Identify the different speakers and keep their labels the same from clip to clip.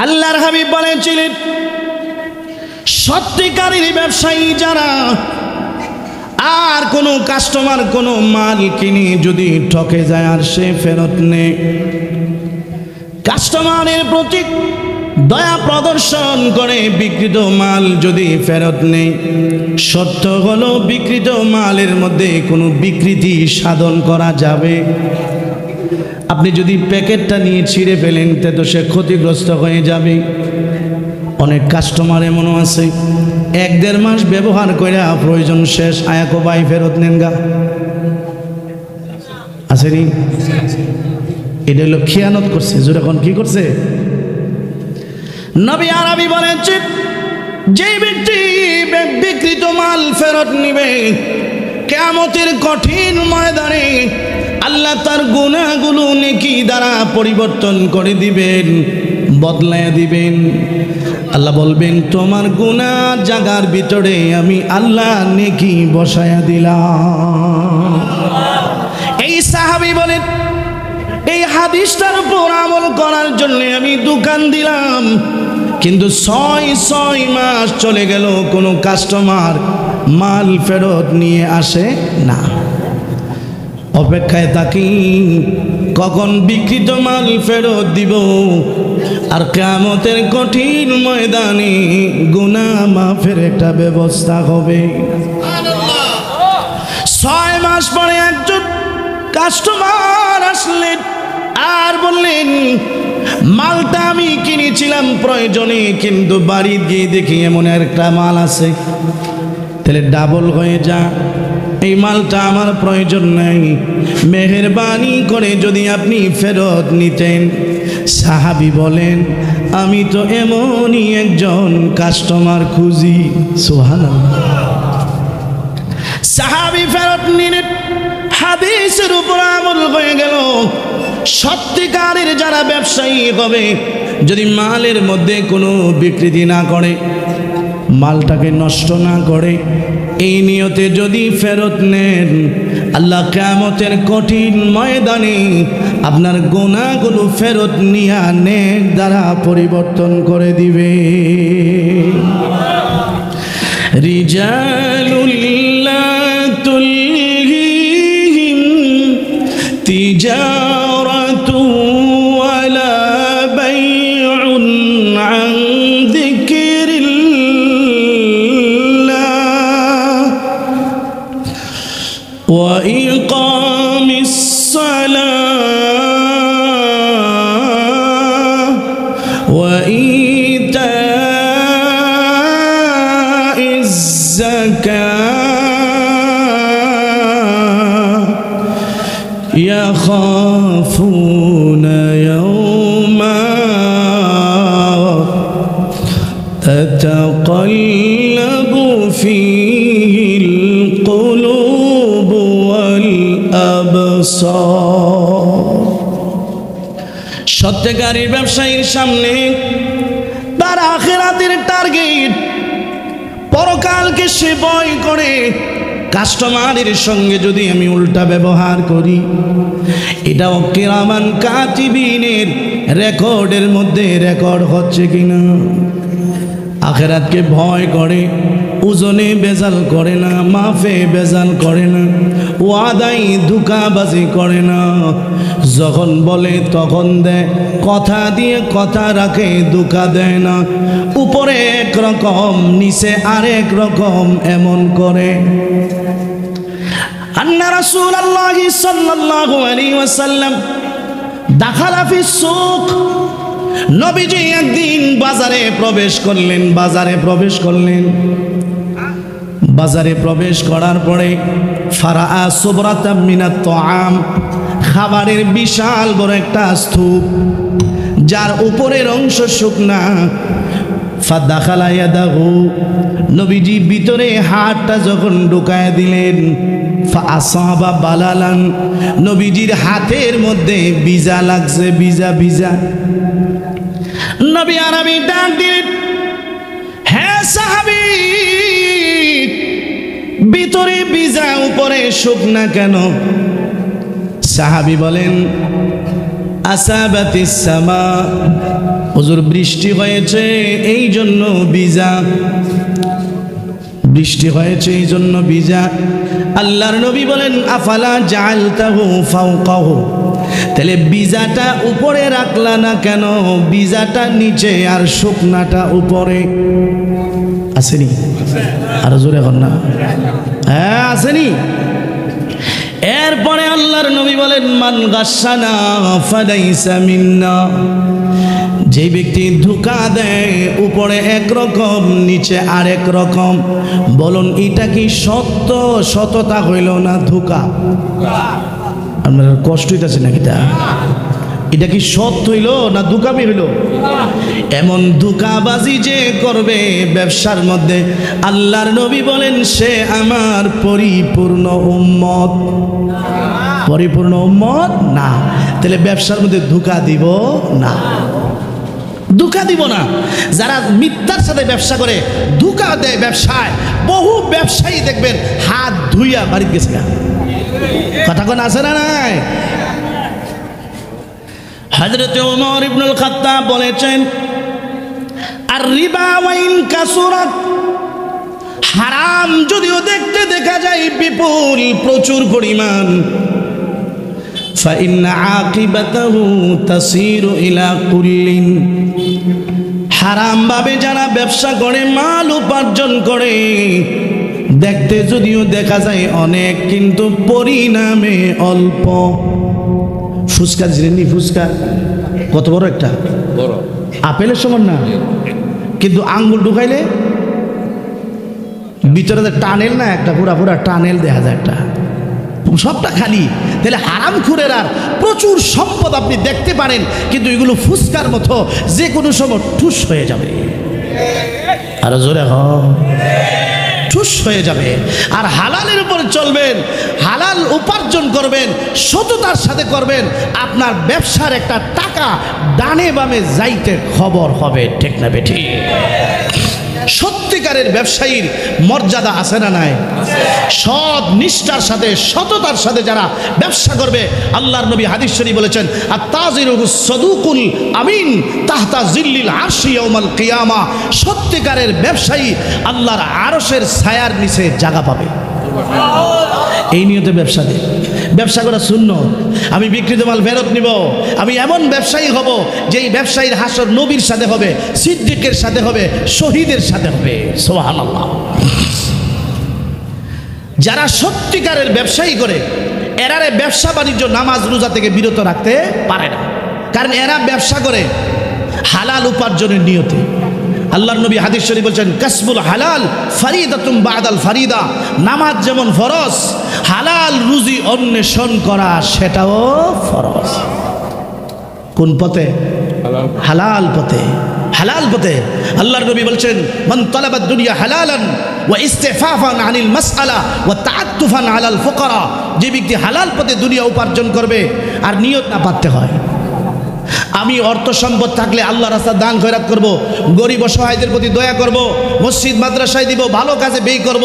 Speaker 1: আল্লাহর হাবিব বলেছিলেন, সত্যিকারের ব্যবসায়ী যারা আর কোনো কাস্টমার কোনো মাল কিনে যদি ঠকে যায় আর সে ফেরত নেয়, কাস্টমারের প্রতি দয়া প্রদর্শন করে বিক্রিত মাল যদি ফেরত নেয়, সত্য হলো বিক্রিত মালের মধ্যে কোনো বিকৃতি সাধন করা যাবে। আপনি যদি প্যাকেটটা নিয়ে ছিঁড়ে ফেলেন তো সে ক্ষতিগ্রস্ত হয়ে যাবে। অনেক কাস্টমার এমনও আছে 1-1.5 মাস ব্যবহার করে প্রয়োজন শেষ আয়াকো ভাই ফেরত নেন গা, আছে নি? এটা হলো খিয়ানত করছে। যখন কি করছে? নবী আরবি বলেছেন, যে ব্যক্তি বিকৃত মাল ফেরত নিবে কিয়ামতের কঠিন ময়দানে আল্লাহ তার গুনাহগুলো নেকি দ্বারা পরিবর্তন করে দিবেন, বদলায় দিবেন। আল্লাহ বলবেন, তোমার গুনাহ জায়গার ভিতরে আমি আল্লাহ নেকি বসায়া দিলাম। এই সাহাবী বলেন, এই হাদিসটার উপর আমল করার জন্য আমি দোকান দিলাম, কিন্তু 6 মাস চলে গেল কোনো কাস্টমার মাল ফেরত নিয়ে আসে না। অপেক্ষায় থাকি কখন বিকৃত মাল ফেরত দিব, আর কিয়ামতের কঠিন ময়দানে গুনাহ মাফের একটা ব্যবস্থা হবে। 6 মাস পরে একজন কাস্টমার আসলেন আর বললেন, মালটা আমি কিনেছিলাম প্রয়োজনে, কিন্তু বাড়ি গিয়ে দেখি এমন একটা মাল আছে, তাহলে ডাবল হয়ে যা, এই মালটা আমার প্রয়োজন নাই, মেহেরবানি করে যদি আপনি ফেরত নিতেন। সাহাবী বলেন, আমি তো এমনই একজন কাস্টমার খুঁজি। সুবহানাল্লাহ। সাহাবী ফেরত নিলেন, হাদিসের উপর আমল হয়ে গেল। সত্যিকারের যারা ব্যবসায়ী হবে, যদি মালের মধ্যে কোনো বিকৃতি না করে, মালটাকে নষ্ট না করে, এই নিয়তে যদি ফেরত নেন, আল্লাহ কিয়ামতের কঠিন ময়দানে আপনার গুনাহগুলো ফেরত নিয়ে নেক দ্বারা পরিবর্তন করে দিবে। রিজালুল্লাহ তুলহিহিম তিজারাতু ওয়ালা বাইউন আন وإقام الصلاة وإيتاء الزكاة يخافون يوما تتقلب فيه القلوب সত্যিকারের ব্যবসায়ীর সামনে তার আখিরাতের টার্গেট, পরকালকে সে ভয় করে। কাস্টমারের সঙ্গে যদি আমি উল্টা ব্যবহার করি, এটাও কিরামান কাতিবিনের রেকর্ডের মধ্যে রেকর্ড হচ্ছে কিনা। আখিরাতকে ভয় করে, ওজনে বেজাল করে না, মাফে বেজাল করে না, ওয়াদাই ধোঁকাবাজি করে না, যখন বলে তখন দেয়, কথা দিয়ে কথা রাখে, ধোঁকা দেয় না। উপরে একরকম, নিচে আরেক রকম এমন করে। আন্না রাসূলুল্লাহ সাল্লাল্লাহু আলাইহি ওয়াসাল্লাম দাখালা ফিস সুক, নবীজি একদিন বাজারে প্রবেশ করলেন। বাজারে প্রবেশ করার পরে ফারাআ সুবরাতাম মিনাত তাআম, খাবারের বিশাল বড় একটা স্তূপ, যার উপরের অংশ শুকনা। ফাদাখালা ইয়াদাহু, নবীজি ভিতরে হাতটা যখন ঢুকায় দিলেন, ফাআসাবা বালালান, নবীজির হাতের মধ্যে ভিজা লাগছে, ভিজা। নবী আরবি ডাক দিলেন, হে সাহাবী, ভিতরে ভিজা উপরে শুকনা কেন? সাহাবী বলেন, আসাবাতিস সামা, হুজুর বৃষ্টি হয়েছে এই জন্য ভিজা, বৃষ্টি হয়েছে এই জন্য ভিজা। আল্লাহর নবী বলেন আফালা জাআলতাহু ফাওকাহু, তাহলে ভিজাটা উপরে রাখলা না কেন? ভিজাটা নিচে আর শুকনাটা উপরে। আসেনি? আর জোরে কর না। হ্যাঁ আসেনি? এরপরে আল্লাহর নবী বলেন মান গাশানা ফালাইসা মিন্না, যে ব্যক্তি ধোঁকা দেয় উপরে একরকম নিচে আরেক রকম, বলুন এটা কি সত্য? সততা হইল না ধোঁকা? আপনার কষ্ট হইতেছে নাকি? এটা কি সত্য হইল না ধোঁকামি হইল? এমন ধোঁকাবাজি যে করবে ব্যবসার মধ্যে, আল্লাহর নবী বলেন সে আমার পরিপূর্ণ উম্মত। পরিপূর্ণ উম্মত না, তাহলে ব্যবসার মধ্যে ধোঁকা দিব না, ধোঁকা দিব না। যারা মিথ্যার সাথে ব্যবসা করে, ধোঁকা দেয় ব্যবসায়, বহু ব্যবসায়ী দেখবেন হাত ধুইয়া বাড়িতে গেছে। কথা কোন আছে না নাই? হযরত ওমর ইবনুল খাত্তাব বলেছেন আর রিবা ওয়াইন কাসুরাত, হারাম যদিও দেখতে দেখা যায় বিপুল প্রচুর পরিমাণ, ফাইন্না আকিবাতাহু তাসিরু ইলা কুল্লিন, হারাম ভাবে যারা ব্যবসা করে মাল উপার্জন করে দেখতে যদিও দেখা যায় অনেক, কিন্তু পরিণামে অল্প। ফুচকা জিরেনি, ফুচকা কত বড় একটা, বড় আপেলের সমান না, কিন্তু আঙ্গুল ঢুকাইলে ভিতরে টানেল না, একটা পুরা পুরা টানেল দেখা যায়, একটা সবটা খালি। তাহলে হারাম খুরের আর প্রচুর সম্পদ আপনি দেখতে পারেন, কিন্তু এগুলো ফুচকার মতো যে কোনো সময় ঠুস হয়ে যাবে। আর জোরে ঠুস হয়ে যাবে। আর হালালের উপর চলবেন, হালাল উপার্জন করবেন, সততার সাথে করবেন, আপনার ব্যবসার একটা টাকা ডানে বামে যাইতে খবর হবে। ঠিক না বেঠি? সত্যিকারের ব্যবসায়ীর মর্যাদা আছে না নাই? সৎ নিষ্ঠার সাথে সততার সাথে যারা ব্যবসা করবে, আল্লাহর নবী হাদিস শরীফ বলেছেন আত-তাজিরুস সাদুকুল আমিন তাহতা জিল্লিল আরশি ইয়াউমাল কিয়ামা, সত্যিকারের ব্যবসায়ী আল্লাহর আরশের ছায়ার নিচে জায়গা পাবে। এই নিয়তে ব্যবসা দেয়, ব্যবসা করা সুন্নাত। আমি বিক্রিত মাল ফেরত নিব, আমি এমন ব্যবসায়ী হব যেই ব্যবসায়ীর হাসর নবীর সাথে হবে, সিদ্দিকের সাথে হবে, শহীদের সাথে হবে। সুবহানাল্লাহ। যারা সত্যিকারের ব্যবসায়ী করে এরারে ব্যবসা বাণিজ্য নামাজ রোজা থেকে বিরত রাখতে পারে না, কারণ এরা ব্যবসা করে হালাল উপার্জনের নিয়তে। আল্লাহর নবী হাদিস শরীফ বলছেন কাসবুল হালাল ফারিদাতুম বাদাল ফারিদা, নামাজ যেমন ফরজ, হালাল রুজি অন্বেষণ করা সেটাও ফরজ। কোন পথে? হালাল পথে। হালাল পথে। আল্লাহর নবী বলছেন মান তালাবাদ দুনিয়া হালালান ওয়া ইস্তিফাফান আনিল মাসআলা ওয়া তাআত্তুফান আলাল ফুকারা, যে ব্যক্তি হালাল পথে দুনিয়া উপার্জন করবে আর নিয়ত না পাতে হয় আমি অর্থ সম্পদ থাকলে আল্লাহর রাস্তায় দান খয়রাত করব, গরিব অসহায়দের প্রতি দয়া করব, মসজিদ মাদ্রাসায় দিব, ভালো কাজে ব্যয় করব,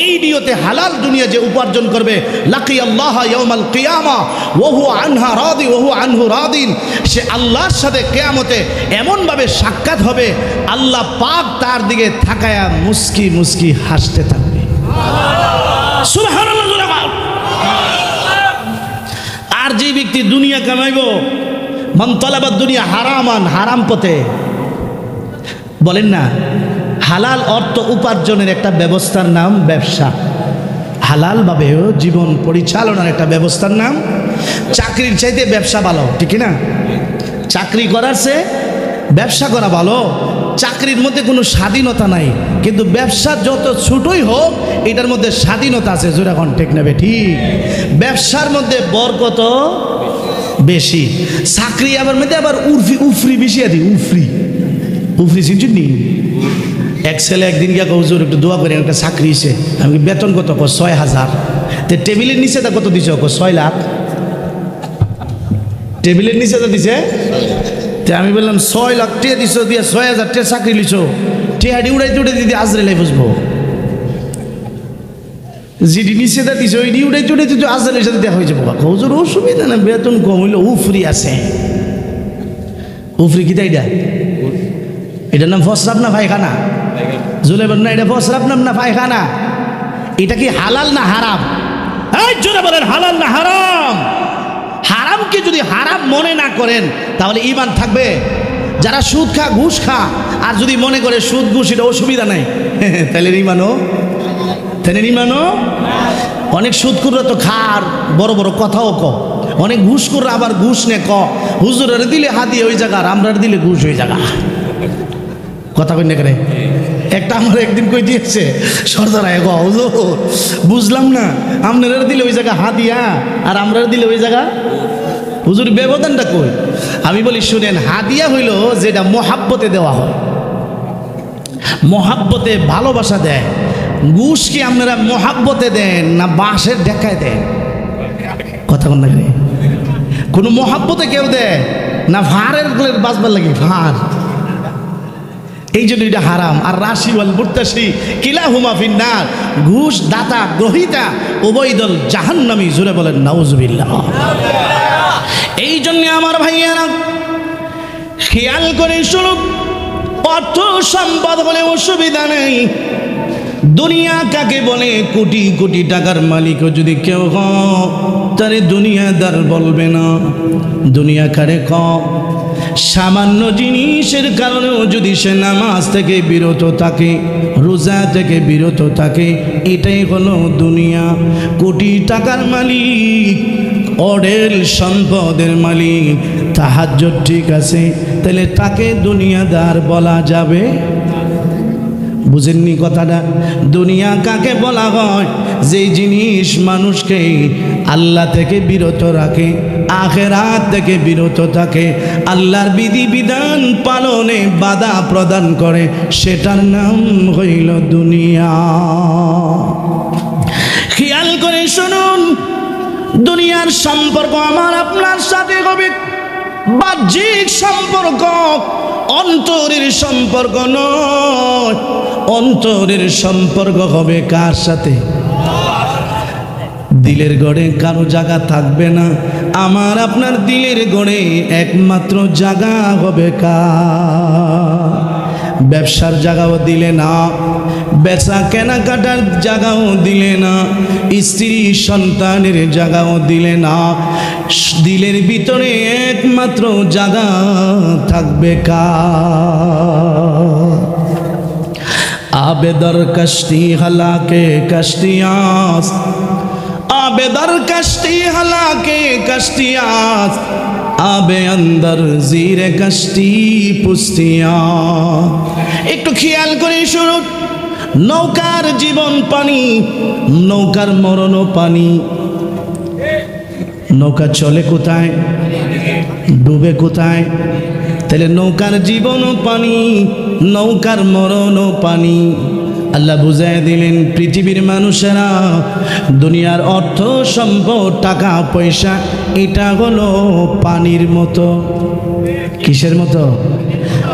Speaker 1: এই নিয়তে হালাল দুনিয়া যে উপার্জন করবে লাকি আল্লাহ ইয়াউমাল কিয়ামা ওয়া হুয়া আনহা রাদি ওয়া হুয়া আনহু রাদিন, সে আল্লাহর সাথে কিয়ামতে এমনভাবে সাক্ষাৎ হবে আল্লাহ পাক তার দিকে তাকায়া মুস্কি মুস্কি হাসতে থাকবে। সুবহানাল্লাহ। আর যে ব্যক্তি দুনিয়া কামাইব মান তালাবাদ দুনিয়া হারামান, হারাম পথে, বলেন না হালাল অর্থ উপার্জনের একটা ব্যবস্থার নাম ব্যবসা, হালাল ভাবেও জীবন পরিচালনার একটা ব্যবস্থার নাম। চাকরির চাইতে ব্যবসা ভালো, ঠিক না? চাকরি করার চেয়ে ব্যবসা করা ভালো। চাকরির মধ্যে কোনো স্বাধীনতা নাই, কিন্তু ব্যবসা যত ছোটই হোক এটার মধ্যে স্বাধীনতা আছে। যেরকম ঠিক নেবে ঠিক, ব্যবসার মধ্যে বরকত বেশি। চাকরি আবার মধ্যে আবার উফরি বেশি আদি, উফরি চিনছেন নি? এক ছেলে একদিন গিয়া হুজুর একটু দোয়া করে, একটা চাকরি হিসে। আমি বেতন কত? ৬,০০০। তো টেবিলের নিচে তা কত দিছে? ৬ লাখ। টেবিলের নিচে তো দিছে। তো আমি বললাম ৬ লাখ টাকা দিছ, দিয়া ৬,০০০ টাকা চাকরি লিছ, টেহাডি উড়াইতে উড়ে দিদি আজরাইলে বুঝবো। যেটি নিচে দা দিছে ওই উড়াইতে উড়াইতে তো আজরাইলের সাথে দেখা হয়ে যাবো। হুজুর অসুবিধা না, বেতন কম হইলো, উফরি আছে। উফরি কি এটা এটার নাম ফসরাব না পায়খানা? জোরে বলেন না, এটা ফসরাব নাম না পায়খানা? এটা কি হালাল না হারাম? এই জোরে বলেন হালাল না হারাম? হারামকে যদি হারাম মনে না করেন তাহলে ঈমান থাকবে? যারা সুদ খা ঘুষ খা আর যদি মনে করে সুদ ঘুষ এটা অসুবিধা নাই, তাহলে ইমানও অনেক সুদখোররা তো খার বড় বড় কথাও ক, অনেক ঘুষখোররা আবার ঘুষ নে ক হুজুরের দিলে হাদিয়ে ওই জায়গা আর আমরা দিলে ঘুষ হয়ে জায়গা। কথা কই না করে? একটা আমার একদিন কই দিয়েছে সর্দার আয় হুজুর বুঝলাম না, আপনারা দিলে ওই জায়গা হাদিয়া আর আমরা দিলে ওই জায়গা হুজুর, ব্যবধানটা কই? আমি বলি শুনেন, হাদিয়া হইল যেটা মহাব্বতে দেওয়া হয়, মহাব্বতে ভালোবাসা দেয়। ঘুষ কি আপনারা মহাব্বতে দেন না বাঁশের ঢেকায় দেন? কথা বল না, কোনো মহাব্বতে কেউ দেয় না ভাড়ের বাঁচবার লাগে ভাড়? এই জন্য এটা হারাম। আর রাশি ওয়াল মুরতাশি কিলা হুমা ফিন্নার, ঘুষ দাতা গ্রহিতা উভয় দল জাহান্নামী। জোরে বলেন নাউজুবিল্লাহ। এই জন্য আমার ভাইয়ারা খেয়াল করে শুনুন, অর্থ সম্পদ বলে অসুবিধা নেই। দুনিয়া কাকে বলে? কোটি কোটি টাকার মালিকও যদি কেউ হয় তারে দুনিয়াদার বলবে না। দুনিয়া কারে কম? সামান্য জিনিসের কারণেও যদি সে নামাজ থেকে বিরত থাকে, রোজা থেকে বিরত থাকে, এটাই হলো দুনিয়া। কোটি টাকার মালিক, অঢেল সম্পদের মালিক, তাহাজ্জুদ ঠিক আছে, তাহলে তাকে দুনিয়াদার বলা যাবে? বুঝেননি কথাটা? দুনিয়া কাকে বলা হয়? যে জিনিস মানুষকে আল্লাহ থেকে বিরত রাখে, আখিরাত থেকে বিরত থাকে, আল্লাহর বিধি বিধান পালনে বাধা প্রদান করে, সেটার নাম হইল দুনিয়া। খেয়াল করে শুনুন, দুনিয়ার সম্পর্ক আমার আপনার সাথে হবে বাহ্যিক সম্পর্ক, অন্তরের সম্পর্ক নয়। অন্তরের সম্পর্ক হবে কার সাথে? দিলের গড়ে কারো জায়গা থাকবে না। আমার আপনার দিলের গড়ে একমাত্র জায়গা হবে কার? ব্যবসার জায়গাও দিলে না, বেচা কেনাকাটার জায়গাও দিলে না, স্ত্রী সন্তানের জায়গাও দিলে না। দিলের ভিতরে একমাত্র জায়গা থাকবে কার? আবেদর কষ্টি হালাকে কষ্টিয়াস, আবেদর কষ্টি হালাকে কষ্টিয়াস, আবে অন্দর জিরে কষ্টি পুস্তিয়া। একটু খেয়াল করে শুনুন, নৌকার জীবন পানি, নৌকার মরণ পানি। নৌকা চলে কোথায়? ডুবে কোথায়? তাহলে নৌকার জীবনও পানি, নৌকার মরণও পানি। আল্লাহ বুঝাই দিলেন, পৃথিবীর মানুষেরা দুনিয়ার অর্থ সম্পদ টাকা পয়সা এটা হলো পানির মতো। কিসের মতো?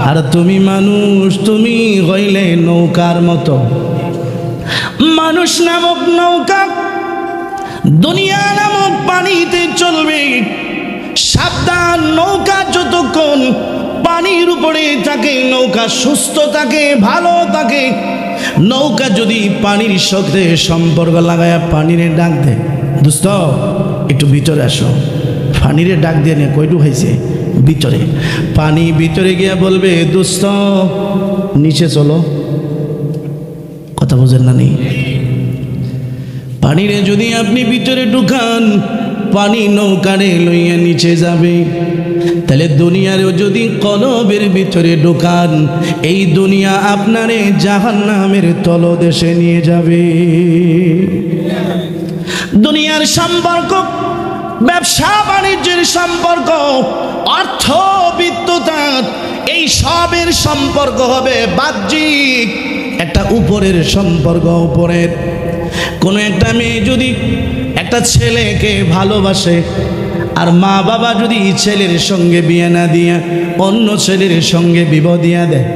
Speaker 1: আর তুমি মানুষ, তুমি হইলে নৌকার মতো। মানুষ নামক নৌকা দুনিয়া নামক পানিতে চলবে। সাবধান, নৌকা যতক্ষণ পানির উপরে থাকে নৌকা সুস্থ থাকে, ভালো থাকে। নৌকা যদি পানির সাথে সম্পর্ক লাগায় পানিরে ডাক দেয়, দোস্ত একটু ভিতরে আসো, পানিরে ডাক দিয়ে নিয়ে কইটু হয়েছে ভিতরে, পানি ভিতরে গিয়া বলবে দোস্ত নিচে চলো। কথা বোঝেন না? নেই পানিরে যদি আপনি ভিতরে ঢুকান, পানি নৌকারে লইয়া নিচে যাবে। তাহলে দুনিয়ারেও যদি কলবের ভিতরে ঢুকান, এই দুনিয়া আপনারে জাহান্নামের তলদেশে নিয়ে যাবে। দুনিয়ার সম্পর্ক, ব্যবসা বাণিজ্যের সম্পর্ক, অর্থ বিত্ততা, এই সবের সম্পর্ক হবে বাহ্যিক, একটা উপরের সম্পর্ক। উপরের কোনো একটা মেয়ে যদি একটা ছেলেকে ভালোবাসে, আর মা বাবা যদি ছেলের সঙ্গে বিয়ে না দিয়া অন্য ছেলের সঙ্গে বিবাহ দিয়া দেয়,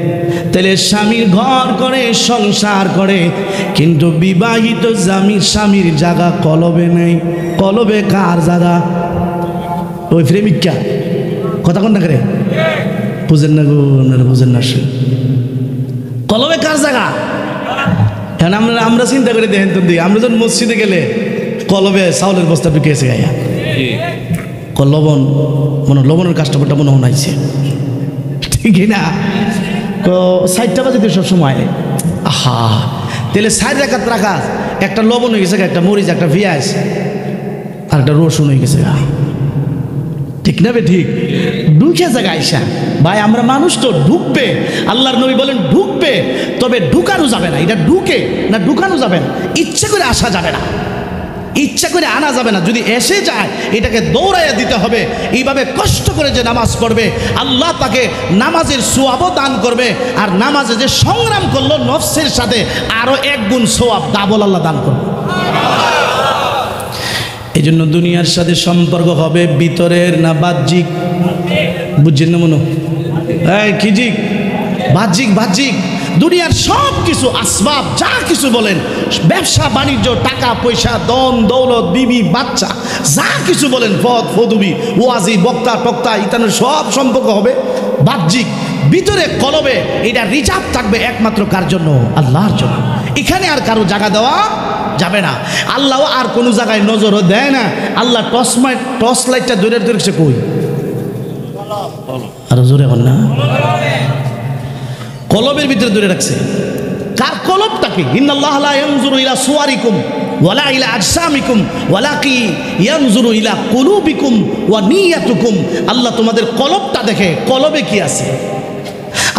Speaker 1: তাহলে স্বামীর ঘর করে সংসার করে, কিন্তু বিবাহিত স্বামীর জায়গা কলবে নেই। কলবে কার জায়গা? ওই প্রেমিকা। কথা কোন না করে বুঝেন না গো, আপনারা বুঝেন না। কলবে কার জায়গা? এখন আমরা চিন্তা করে দেখেন তো, আমরা যখন মসজিদে গেলে কলবে চাউলের বস্তা ঢুকিয়েছে গাইয়া, লবণ মনে লবণের কাস্টমারটা মনে হনাইছে, ঠিক না? 60টা বাজে তো সবসময়, আহা তাহলে 4 রাকাত রাখা, একটা লবণ হয়ে গেছে, একটা মরিচ, একটা পেঁয়াজ, আর একটা রসুন হয়ে গেছে, ঠিক না? ঠিক ঢুকে জায়গা আইসা ভাই, আমরা মানুষ তো ঢুকবে, আল্লাহর নবী বলেন ঢুকবে, তবে ঢুকানো যাবে না। এটা ঢুকে না, ঢুকানো যাবে না, ইচ্ছা করে আসা যাবে না, ইচ্ছা করে আনা যাবে না। যদি এসে যায় এটাকে দৌড়াইয়া দিতে হবে। এইভাবে কষ্ট করে যে নামাজ পড়বে আল্লাহ তাকে নামাজের সোয়াবও দান করবে, আর নামাজে যে সংগ্রাম করলো নফসের সাথে আরো 1 গুণ সোয়াব ডাবল আল্লাহ দান করবে। এই জন্য দুনিয়ার সাথে সম্পর্ক হবে ভিতরের না বাহ্যিক? বুঝছেন না মনে? কি জিক? বাহ্যিক। বাহ্যিক দুনিয়ার সব কিছু আসবাব, যা কিছু বলেন, ব্যবসা বাণিজ্য, টাকা পয়সা, দন দৌলত, বিবি বাচ্চা, যা কিছু বলেন, পদ পদবি, ওয়াজি, বক্তা টক্তা ইত্যাদি সব সম্পর্ক হবে বাহ্যিক। ভিতরে কলবে এটা রিজার্ভ থাকবে একমাত্র কার জন্য? আল্লাহর জন্য। এখানে আর কারো জায়গা দেওয়া যাবে না। আল্লাহ আর কোনো জায়গায় নজরও দেয় না। আল্লাহ টর্চ লাইটটা দূরে রেখেছে কই? আর জোরে বল না, কলবের ভিতরে দূরে রাখছে। কার কলবটাকে? ইন্নাল্লাহ লা ইয়ানজুরু ইলা সুওয়ারিকুম ওয়ালা ইলা আজসামিকুম ওয়ালাকি ইয়ানজুরু ইলা কুলুবিকুম ওয়া নিয়াতুকুম। আল্লাহ তোমাদের কলবটা দেখে, কলবে কি আছে।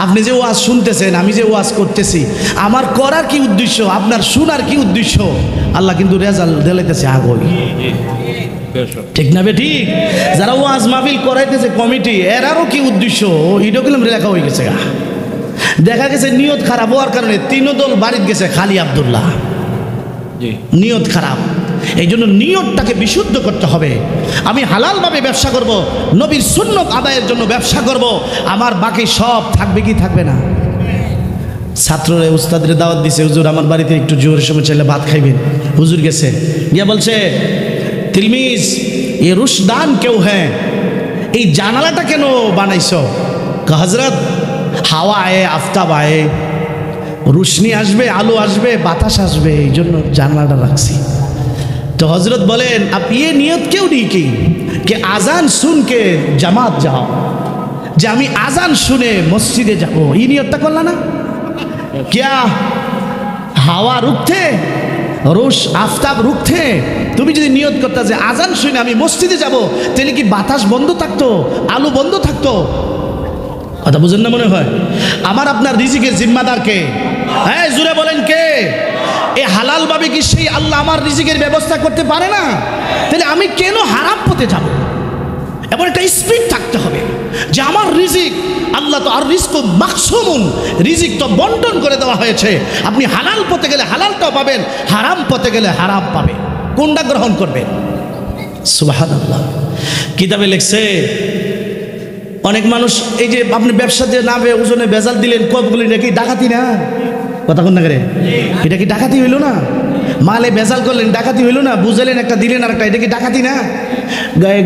Speaker 1: আপনি যে ওয়াজ শুনতেছেন, আমি যে ওয়াজ করতেছি, আমার করার কি উদ্দেশ্য, আপনার শোনার কি উদ্দেশ্য, আল্লাহ কিন্তু রেজাল্ট দিলাইতেছে আগই, ঠিক না? ঠিক যারা ওয়াজ মাহফিল করাইতেছে কমিটি, এরারও কি উদ্দেশ্য, এটাও কিন্তু লেখা হয়ে গেছে। দেখা গেছে নিয়ত খারাপ হওয়ার কারণে 3 দল বাড়িতে গেছে, খালি আব্দুল্লাহ নিয়ত খারাপ। এই জন্য নিয়তটাকে বিশুদ্ধ করতে হবে। আমি হালালভাবে ব্যবসা করব, নবীর সুন্নত আদায়ের জন্য ব্যবসা করব, আমার বাকি সব থাকবে কি থাকবে না? ছাত্ররা উস্তাদের দাওয়াত দিছে, হুজুর আমার বাড়িতে একটু জোরের সময় চাইলে ভাত খাইবেন। হুজুর গেছে, গিয়া বলছে, তিলমিজ এ রুশদান কেউ হ্যাঁ, এই জানালাটা কেন বানাইছো? হযরত হাওয়া আয়ে, আফতাব আয়ে, রোশনি আসবে, আলো আসবে, বাতাস আসবে, এই জন্য জানালাটা রাখছি। তো হজরত বলেন, आप ये नियत क्यों नहीं की कि আজান শুনকে জামাত যাও, যে আমি আজান শুনে মসজিদে যাব, এই নিয়তটা করলা না? क्या হাওয়া রুখতে, রোশ আফতাব রুখতে, তুমি যদি নিয়ত করতে যে আজান শুনে আমি মসজিদে যাব, তাহলে কি বাতাস বন্ধ থাকতো, আলো বন্ধ থাকতো? কথা বুঝেন না মনে হয়? আমার আপনার রিজিকের জিম্মাদার কে? হ্যাঁ জুড়ে বলেন কে? এই হালাল ভাবে কি সেই আল্লাহ আমার রিজিকের ব্যবস্থা করতে পারে না? তাহলে আমি কেন হারাম পথে যাব? এবার একটা স্পিড থাকতে হবে যে আমার রিজিক, আল্লাহ তো আর রিজক মাকসুমুন, রিজিক তো বন্টন করে দেওয়া হয়েছে। আপনি হালাল পথে গেলে হালালটাও পাবেন, হারাম পথে গেলে হারাম পাবেন। কোনটা গ্রহণ করবেন? সুবহানাল্লাহ। কিতাবে লেখছে অনেক মানুষ, এই যে আপনি ব্যবসা দিয়ে নামে ওজনে ভেজাল দিলেন, কবগুলি নাকি ডাকাতি না? কথা কোন না করে? এটা কি ডাকাতি হইল না? মালে ভেজাল করলেন, ডাকাতি হইল না? বুঝালেন একটা, দিলেন আর একটা, এটা কি ডাকাতি না?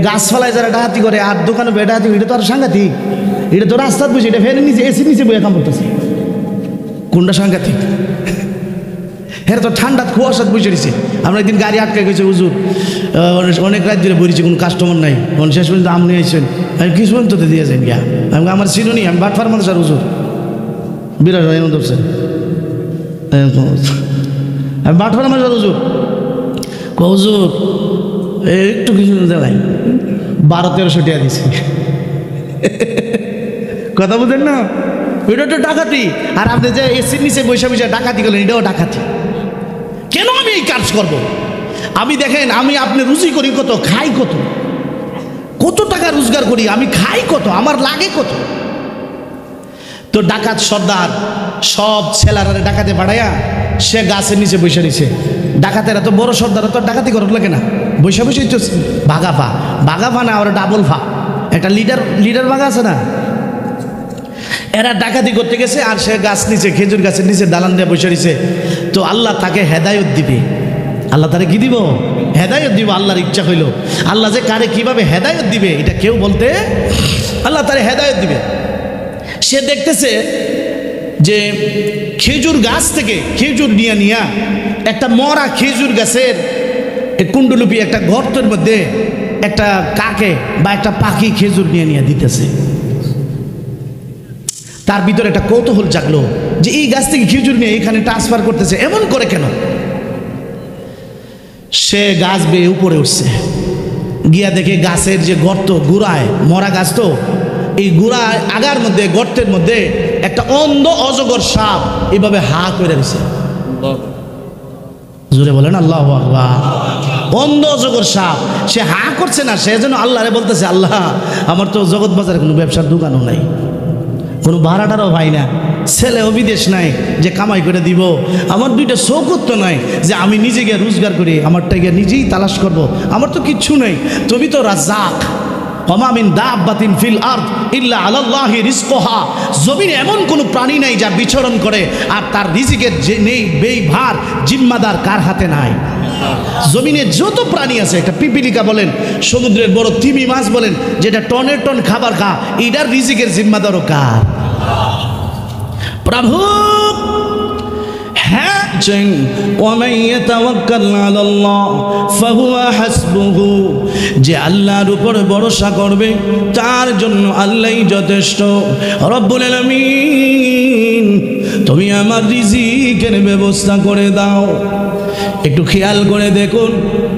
Speaker 1: গাছপালায় যারা ডাকাতি করে আর দোকানে ডাকাতি, এটা তো আর সাংঘাতিক। এটা তো রাস্তার বুঝি, এটা ফেরে নিচে এসির নিচে বইয়া কাম করতেছে। কোনটা সাংঘাতিক? হ্যাঁ তো ঠান্ডা কুয়াশাত বুঝে দিছে। আমরা একদিন গাড়ি আটকে গেছে, হুজুর অনেক রাত ধরে বলেছি, কোনো কাস্টমার নাই। শেষ পর্যন্ত আপনি এসেছেন, আমি কিছু পর্যন্ত দিয়েছেন গিয়া, আমি আমার চিনুনি, আমি বাটফার মানুষ। আর হুজুর বিরাট ধরছেন, আমি বাটফার মানুষ। আর হুজুর হুজুর একটু কিছু দেয় 1200-1300 টাকা দিছি। কথা বুঝেন না? ওইটা তো ডাকাতি। আর আপনি যে এসির নিচে বৈশা বৈশা ডাকাতি করলেন, এটাও ডাকাতি। কেন আমি এই কাজ করব? আমি দেখেন, আমি আপনি রুজি করি কত, খাই কত, কত টাকা রোজগার করি, আমি খাই কত, আমার লাগে কত। তো ডাকাত সর্দার সব ছেলেরা ডাকাতে পাঠাইয়া সে গাছের নিচে বসে নিছে। ডাকাতেরা তো বড় সর্দার, তো ডাকাতি করার লাগে না, বসে বসে তো ভাগা ফা না, ওরা ডাবল ফা, একটা লিডার ভাগা আছে না, এরা ডাকাতি করতে গেছে। আর সে গাছ নিচে, খেজুর গাছের নিচে দালান দিয়ে বসে নিছে। তো আল্লাহ তাকে হেদায়ত দিবে। আল্লাহ তারে কি দিব? হেদায়ত দিব। আল্লাহর ইচ্ছা হইল। আল্লাহ যে কারে কিভাবে হেদায়ত দিবে এটা কেউ বলতে, আল্লাহ তারে হেদায়ত দিবে। সে দেখতেছে যে খেজুর গাছ থেকে খেজুর নিয়ে একটা মরা খেজুর গাছের কুণ্ডুলুপি একটা গর্তের মধ্যে একটা কাকে বা একটা পাখি খেজুর নিয়ে দিতেছে। তার ভিতরে একটা কৌতূহল জাগলো যে এই গাছ থেকে খেজুর নিয়ে এখানে ট্রান্সফার করতেছে, এমন করে কেন? সে গাছ বেয়ে উপরে উঠছে, গিয়া দেখে গাছের যে গর্ত, গুড়ায় মরা গাছ, তো এই গুড়ায় আগার মধ্যে গর্তের মধ্যে একটা অন্ধ অজগর সাপ এইভাবে হা করে দিছে। জোরে বলেন আল্লাহু আকবার। অন্ধ অজগর সাপ, সে হা করছে না, সে যেন আল্লাহরে বলতেছে, আল্লাহ আমার তো জগৎ বাজারে কোনো ব্যবসার দোকানও নাই, কোনো ভাড়াটারও ভাই না, ছেলেও বিদেশ নাই যে কামাই করে দিব, আমার দুইটা চৌকত তো নাই যে আমি নিজে গিয়ে রোজগার করি, আমারটা গিয়ে নিজেই তালাশ করব, আমার তো কিচ্ছু নেই, তুমি তো রাজ্জাক। ওমা মিন দাব্বাতিন ফিল আরদ ইল্লা আলাল্লাহি রিজকুহা, জমিনে এমন কোনো প্রাণী নাই যা বিচরণ করে আর তার রিজিকের যে নেই বেইভার জিম্মাদার কার হাতে নাই। জমিনে যত প্রাণী আছে, একটা পিপিলিকা বলেন, সমুদ্রের বড় তিমি মাছ বলেন, যেটা টনের টন খাবার খা, এটার রিজিকের জিম্মাদারও কার? প্রভু। হ্যাঁ, ওয়ামান ইয়াতাওয়াক্কাল আলাল্লাহ ফাহুয়া হাসবুহু, যে আল্লাহর উপর ভরসা করবে তার জন্য আল্লাহই যথেষ্ট। রব্বুল আলামিন, তুমি আমার রিজিকের ব্যবস্থা করে দাও। একটু খেয়াল করে দেখুন,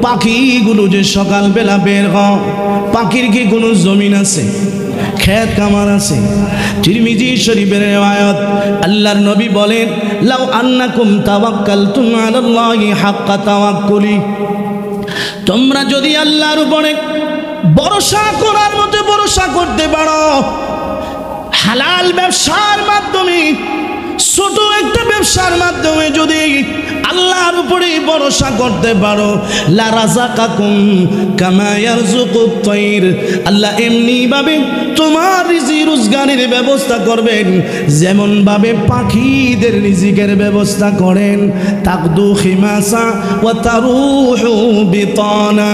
Speaker 1: পাখিগুলো যে সকালবেলা বের হয়, পাখির কি কোনো জমিন আছে? খেত কামার আছে? তিরমিজি শরীফের রিওয়ায়াত, আল্লাহর নবী বলেন, লাউ আন্নাকুম তাওয়াক্কালতুম আলাল্লাহি হাক্কা তাওয়াক্কুলি, তোমরা যদি আল্লাহর উপরে ভরসা করার মতো ভরসা করতে পারো, হালাল ব্যবসার মাধ্যমে, ছোট একটা ব্যবসার মাধ্যমে যদি আল্লাহর উপরে ভরসা করতে পারো, লা রাযাকাকুম কামা ইয়ারযুকুত তাইর, আল্লাহ এমনি ভাবে তোমার রিজিক রোজগারের ব্যবস্থা করবেন যেমন ভাবে পাখিদের রিজিকের ব্যবস্থা করেন। তাকদু খিমাসা ওয়া তারুহু বিতানা,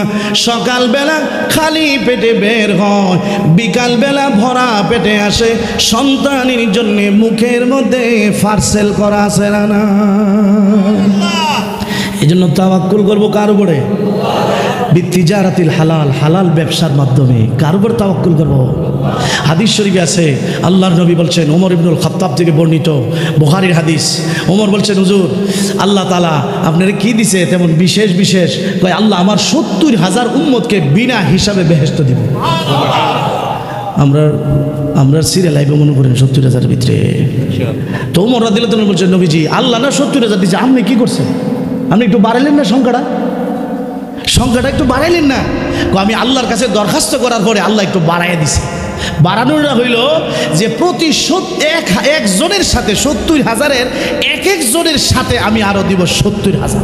Speaker 1: সকালবেলা খালি পেটে বের হয়, বিকালবেলা ভরা পেটে আসে, সন্তানের জন্য মুখের মধ্যে পার্সেল করা আছে না? এই জন্য তাওয়াক্কুল করবো কার উপরে? বিতিজারাতিল হালাল, হালাল ব্যবসার মাধ্যমে কার উপর তাওয়াক্কুল করবো? হাদিস শরীফে আছে, আল্লাহর নবী বলছেন, ওমর ইবনুল খাত্তাব থেকে বর্ণিত, বুখারীর হাদিস, ওমর বলছেন, হুজুর আল্লাহ তাআলা আপনারা কি দিছে তেমন বিশেষ বিশেষ? কয়, আল্লাহ আমার ৭০,০০০ উম্মতকে বিনা হিসাবে বেহেশত দিব। আমরা সিরিয়াল লাইভে মনে করেন ৭০,০০০ ভিতরে, তো ওমর রাদিয়াল্লাহু তাআলা বলছেন, নবীজি আল্লাহ না ৭০,০০০ দিচ্ছে, আপনি কি করছেন? আপনি একটু বাড়াইলেন না সংখ্যাটা একটু বাড়াইলেন না? আমি আল্লাহর কাছে দরখাস্ত করার পরে আল্লাহ একটু বাড়াইয়া দিছে। বাড়ানোটা হইল যে প্রতি একজনের সাথে ৭০,০০০-এর এক একজনের সাথে আমি আরো দিব ৭০,০০০।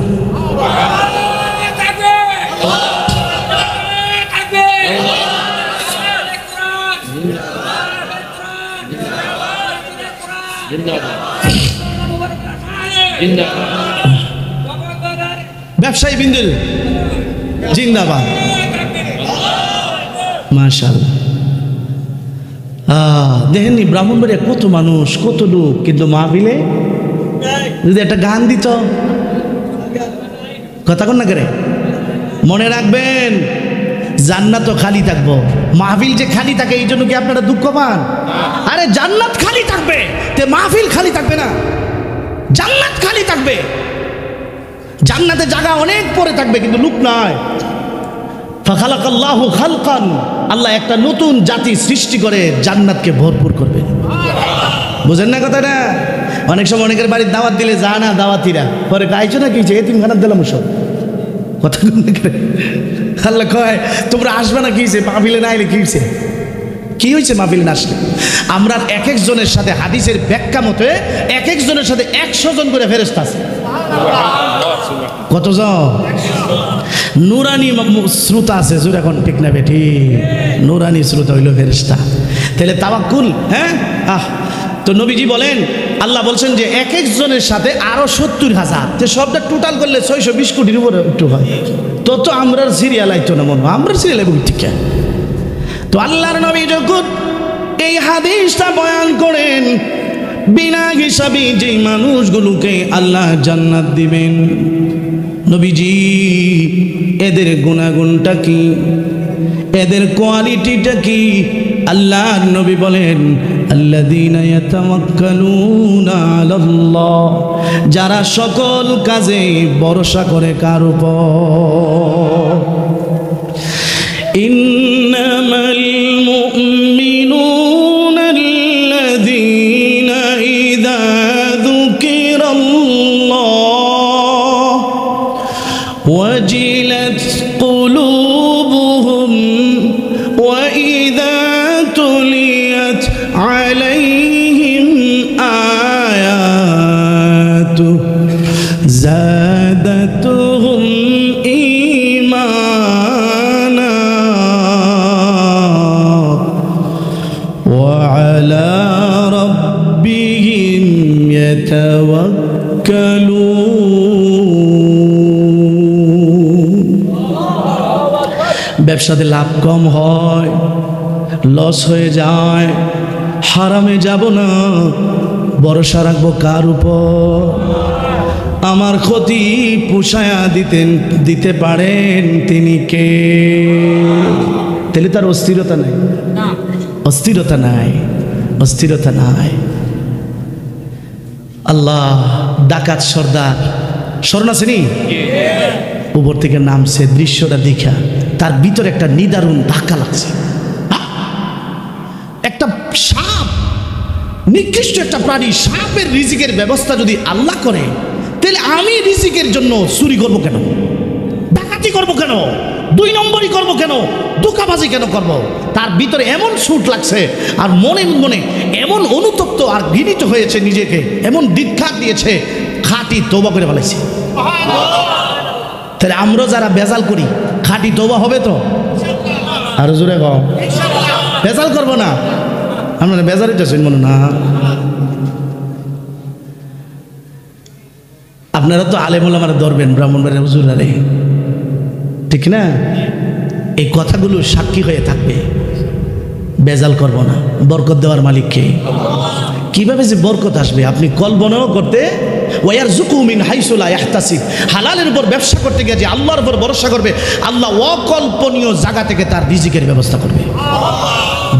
Speaker 1: ব্যবসায়ী বিন্দুল জিন্দাবাদ, মাশাআল্লাহ। দেখেননি ব্রাহ্মণবাড়িয়া কত মানুষ, কত লোক, কিন্তু মাহফিলে যদি একটা গান দিত, কথা কন না করে, মনে রাখবেন জান্নাত তো খালি থাকবো, মাহফিল যে খালি থাকে এই জন্য কি আপনারা দুঃখ পান? আরে জান্নাত খালি থাকবে, তে মাহফিল খালি থাকবে না, জান্নাত খালি থাকবে। জান্নাতে জায়গা অনেক পরে থাকবে কিন্তু লোক নাই। ফাখালাকাল্লাহু খালকান, আল্লাহ একটা নতুন জাতি সৃষ্টি করে জান্নাতকে ভরপুর করবে। বুঝেন না কথাটা? অনেক সময় অনেকের বাড়ির দাওয়াত দিলে যা না দাওয়াতিরা পরে গাইছো না, কি এতিমখানার দিলাম সব কথা। আল্লাহ কয় তোমরা আসবে না, কি হয়েছে মাহফিলে না এলে কি হয়েছে? কি হয়েছে মাহফিলে না আসলে? আমরা এক একজনের সাথে হাদিসের ব্যাখ্যা মতে এক একজনের সাথে 100 জন করে ফেরেশতা আছে। কতজন? নুরানি শ্রোতা আছে, জোর এখন ঠিক না বেঠি? নুরানি শ্রোতা হইল ফেরেশতা। তাহলে তাওয়াক্কুল, হ্যাঁ। তো নবীজি বলেন, আল্লাহ বলছেন যে এক একজনের সাথে আরো ৭০,০০০, যে সবটা টোটাল করলে ৬২০ কোটির উপরে একটু হয়। তো আমরা সিরিয়াল আইতো না মনে হয়, আমরা সিরিয়াল এবং ঠিক। তো আল্লাহর নবী যখন এই হাদিসটা বয়ান করেন বিনা হিসাবে যেই মানুষগুলোকে আল্লাহ জান্নাত দিবেন, নবীজি এদের গুণাগুণটা কি, এদের কোয়ালিটিটা কি? আল্লাহর নবী বলেন আল্লাযীনা ইয়াতাওয়াক্কালুনা আলাল্লাহ, যারা সকল কাজে ভরসা করে কার উপর। ইন্নামাল মুমিনুনা আল্লাযীনা ইযা যুকিরাল্লাহ ওয়াজিলাত কুলুবুহুম وإذا تليت عليهم آياته زادتهم إيمانا وعلى ربهم يتوكلون। ব্যবসাতে লাভ কম হয়, লস হয়ে যায়, হারামে যাব না, ভরসা রাখবো কার উপর? আমার ক্ষতি পুষায়া দিতে পারেন তিনি কে? তাহলে তার অস্থিরতা নাই, অস্থিরতা নাই, অস্থিরতা নাই। আল্লাহ ডাকাত সর্দার স্মরণ আছে নি? উপর থেকে নামছে, দৃশ্যটা দেখা তার ভিতরে একটা নিদারুণ ধাক্কা লাগছে। একটা সাপ, নিকৃষ্ট একটা প্রাণী, সাপের রিজিকের ব্যবস্থা যদি আল্লাহ করে, তাহলে আমি রিজিকের জন্য চুরি করব কেন, ডাকাতি করব কেন, 2 নম্বরই করব কেন, ধোঁকাবাজি কেন করব? তার ভিতরে এমন ছুট লাগছে আর মনে মনে এমন অনুতপ্ত আর ঘৃণিত হয়েছে, নিজেকে এমন দীক্ষা দিয়েছে, খাঁটি তওবা করে ফেলেছে। তাহলে আমরা যারা বেজাল করি, খাঁটি তওবা হবে তো? আরো জোরে কও, বেজাল করবো না। আপনারা বেজারই তো শুনবো না। আপনারা তো আলেমুল আমার ধরবেন, ব্রাহ্মণবাড়ির হুজুরা রে, ঠিক না? এই কথাগুলো সাক্ষী হয়ে থাকবে, বেজাল করব না। বরকত দেওয়ার মালিককে। কিভাবে যে বরকত আসবে আপনি কল্পনাও করতে, ওয়ারযুকু মিন হাইসু লা ইয়াহতাসিব, হালালের উপর ব্যবসা করতে গিয়ে যে আল্লাহর উপর ভরসা করবে, আল্লাহ অকল্পনীয় জায়গা থেকে তার রিজিকের ব্যবস্থা করবে,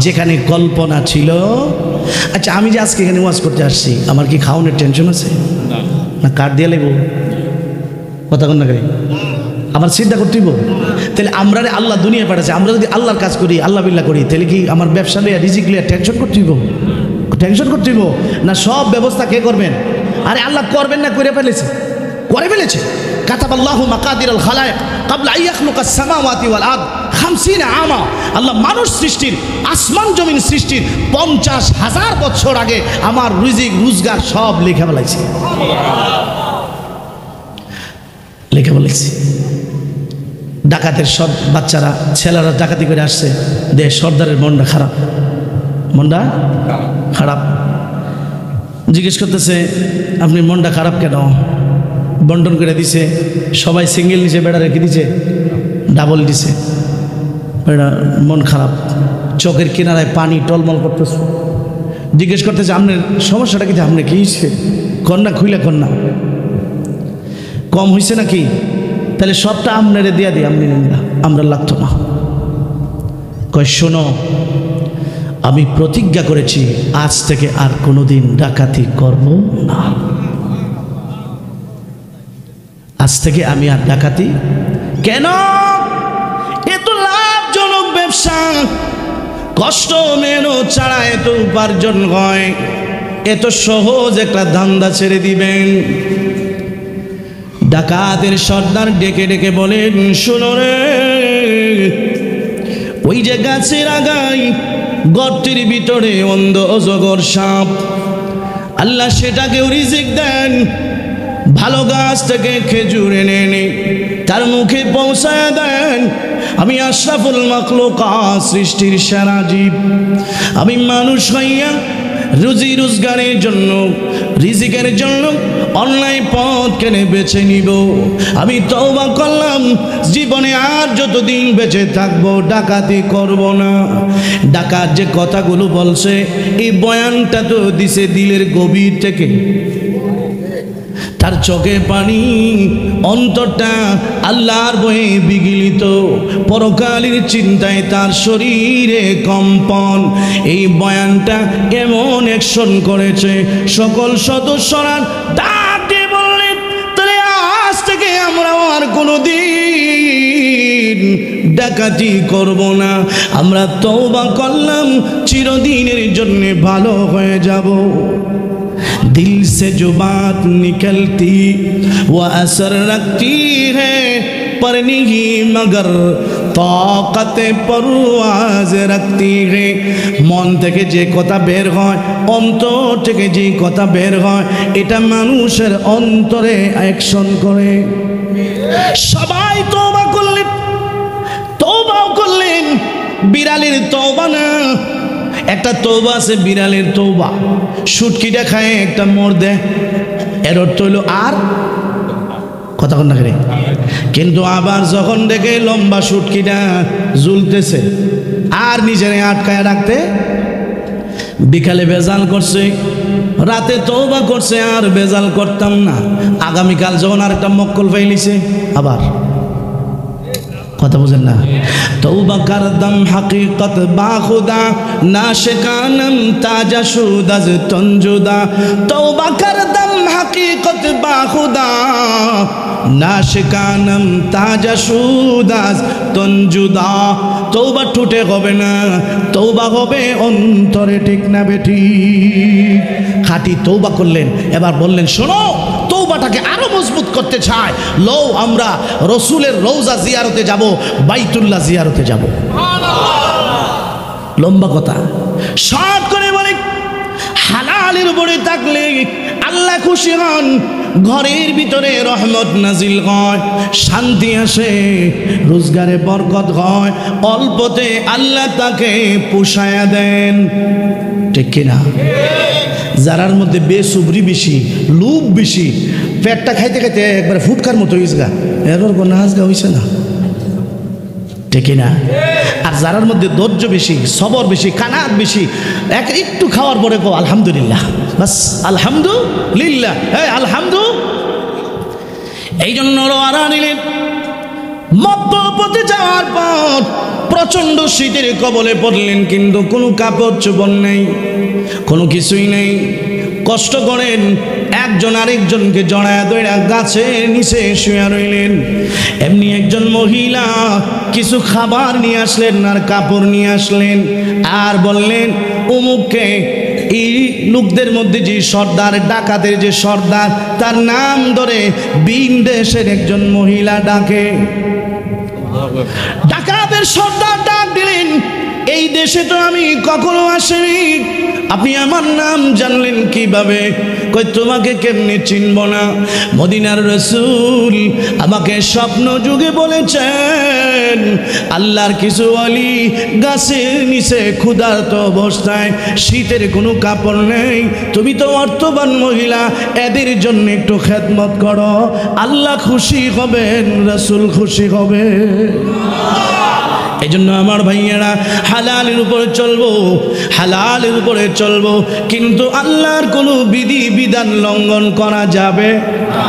Speaker 1: যেখানে কল্পনা ছিল। আচ্ছা, আমি যে আজকে এখানে ওয়াজ করতে আসছি, আমার কি খাওয়ানোর টেনশন আছে? না কার্ড দিয়ে লাগবো? কথা কন না করি, আমার চিন্তা করতে হইব। তাহলে আমরা আল্লাহ দুনিয়া পাঠাচ্ছে, আমরা যদি আল্লাহর কাজ করি, আল্লাহ বিল্লাহ করি, তাহলে কি আমার ব্যবসা লিয়া, রিজিক লিয়া টেনশন করতে হইব? টেনশন করতে হইব না? সব ব্যবস্থা কে করবেন? আরে আল্লাহ করবেন না, করে ফেলেছে, করে ফেলেছে। কাতাবাল্লাহু মাকাদিরাল খালায়েক ক্বাবলা আন ইয়াখলুকাস সামাওয়াতি ওয়াল আরদ 50 আমা। আল্লাহ মানুষ সৃষ্টির, আসমান জমিন সৃষ্টির 50,000 বছর আগে আমার রিজিক রোজগার সব লেখা ফেলাইছে, লেখা ফেলাইছে। ডাকাতের সব বাচ্চারা, ছেলেরা ডাকাতি করে আসছে, দে সর্দারের মনটা খারাপ, মনটা খারাপ। জিজ্ঞেস করতেছে, আপনি মনটা খারাপ কেন? বন্টন করে দিছে, সবাই সিঙ্গেল নিচে, বেড়া রেখে দিছে, ডাবল দিছে, বেড়া মন খারাপ, চোখের কিনারায় পানি টলমল করতেছে। জিজ্ঞেস করতেছে, আপনার সমস্যাটা কি? আপনি কি হয়েছে? কন্যা খুইলা, কন্যা কম হয়েছে নাকি? তাহলে সবটা আপনারে দিয়া দিই, আপনি আমরা লাগতো না। কয়, শোনো, আমি প্রতিজ্ঞা করেছি আজ থেকে আর কোনোদিন ডাকাতি করব না। আজ থেকে আমি আর ডাকাতি কেন? এত লাভজনক ব্যবসা, কষ্ট মেহনত ছাড়া এত উপার্জন হয়, এত সহজ একটা ধান্দা ছেড়ে দিবেন? ডাকাতের সর্দার ডেকে ডেকে বলেন, শোনো রে, ওই যে গাছের আগায় গর্তের ভিতরে অন্ধ অজগর সাপ, আল্লাহ সেটাকেও রিজিক দেন। ভালো গাছ থেকে খেজুর এনে এনে তার মুখে পৌঁছায় দেন। আমি আশরাফুল মাখলুকাত, সৃষ্টির সেরা জীব, আমি মানুষ হইয়া রুজি রোজগারের জন্য, রিজিকের জন্য অন্যায় পথ কেন বেছে নিব? আমি তওবা করলাম, জীবনে আর যতদিন বেঁচে থাকবো ডাকাতি করব না। ডাকাত যে কথাগুলো বলছে, এই বয়ানটা তো দিছে দিলের গভীর থেকে। তার চোখে পানি, অন্তরটা আল্লাহর ভয়ে বিগলিত, পরকালের চিন্তায় তার শরীরে কম্পন। এই বয়ানটা এমন অ্যাকশন করেছে, সকল সদস্যরা ডাক দিয়ে বললেন, তাহলে আজ থেকে আমরা আর কোনোদিন ডাকাতি করব না, আমরা তওবা করলাম, চিরদিনের জন্য ভালো হয়ে যাব। दिल से जो बात निकलती वो असर रखती है, पर नहीं मगर ताकत परवाज रखती है। मन থেকে যে কথা বের হয়, অন্তর থেকে যে কথা বের হয়, এটা মানুষের অন্তরে অ্যাকশন করে। সবাই তওবা করলেন, তওবাও করলেন। বিড়ালের তওবা না, একটা তওবা আছে বিড়ালের তওবা। শুটকিটা খায় একটা মোড় দেয়, এর অর্থ হইল আর কথা কন না করে। কিন্তু আবার যখন দেখে লম্বা শুটকিটা ঝুলতেছে, আর নিজেরে আটকায় রাখতে, বিকালে বেজাল করছে, রাতে তওবা করছে, আর বেজাল করতাম না। আগামীকাল যখন আর একটা মক্কল ফাইলিছে, আবার কথা বুঝেন না। তওবা করদম হাকিকত বা খুদা, নাশকানম তাজা সুদাজ তঞ্জুদা। তওবা করদম হাকিকত বা খুদা, নাশকানম তাজা সুদাজ তঞ্জুদা। তওবা ঠুটে হবে না, তওবা হবে অন্তরে, ঠিক না বেটি? খাঁটি তওবা করলেন। এবার বললেন, শোনো, তওবাটাকে আরো মজবুত করতে চায়, লও আমরা রসুলের রওজা জিয়ারতে যাব, বাইতুল্লাহ জিয়ারতে যাব। লম্বা কথা, শর্ট করে বলে, হালালের উপরে থাকলে আল্লাহ খুশি হন, ঘরের ভিতরে রহমত নাজিল হয়, শান্তি আসে, রোজগারে বরকত হয়, অল্পতে আল্লাহ তাকে পোষায়া দেন, ঠিক কিনা? যারার মধ্যে বেসুবরি বেশি, লোভ বেশি, পেটটা খাইতে খাইতে একবারে ফুটকার মতো হয়েছে গা, এরপর নাচগা হয়েছে না, ঠিক না? আর যারার মধ্যে ধৈর্য বেশি, সবর বেশি, কানাত বেশি, একটু খাওয়ার পরে কো আলহামদুলিল্লাহ, বাস আলহামদুলিল্লাহ, আলহামদু। এই জন্য রওনা নিলেন। মধ্যপথে যাওয়ার পর প্রচন্ড শীতের কবলে পড়লেন, কিন্তু কোনো কাপড় চোপড় নেই, কোনো কিছুই নেই। কষ্ট করেন, একজন আরেকজনকে জড়ায় ধরে গাছের নিচে শুয়ে রইলেন। এমনি একজন মহিলা কিছু খাবার নিয়ে আসলেন আর কাপড় নিয়ে আসলেন, আর বললেন, অমুককে, এই লোকদের মধ্যে যে সর্দার, ডাকাতের যে সর্দার, তার নাম ধরে বিদেশের একজন মহিলা ডাকে। ডাকাতের সর্দার ডাক দিলেন, এই দেশে তো আমি কখনো আসিনি, আপনি আমার নাম জানলেন কিভাবে? কই, তোমাকে কেমনে চিনব না? মদিনার রাসূল আমাকে স্বপ্ন যুগে বলেছেন, আল্লাহর কিছু ওয়ালি গাছের নিচে ক্ষুধার্ত অবস্থায়, শীতের কোনো কাপড় নেই, তুমি তো অর্থবান মহিলা, এদের জন্য একটু খেদমত করো, আল্লাহ খুশি হবেন, রাসূল খুশি হবে। এই জন্য আমার ভাইয়েরা, হালালের উপরে চলবো, হালালের উপরে চলবো, কিন্তু আল্লাহর কোনো বিধি বিধান লঙ্ঘন করা যাবে না।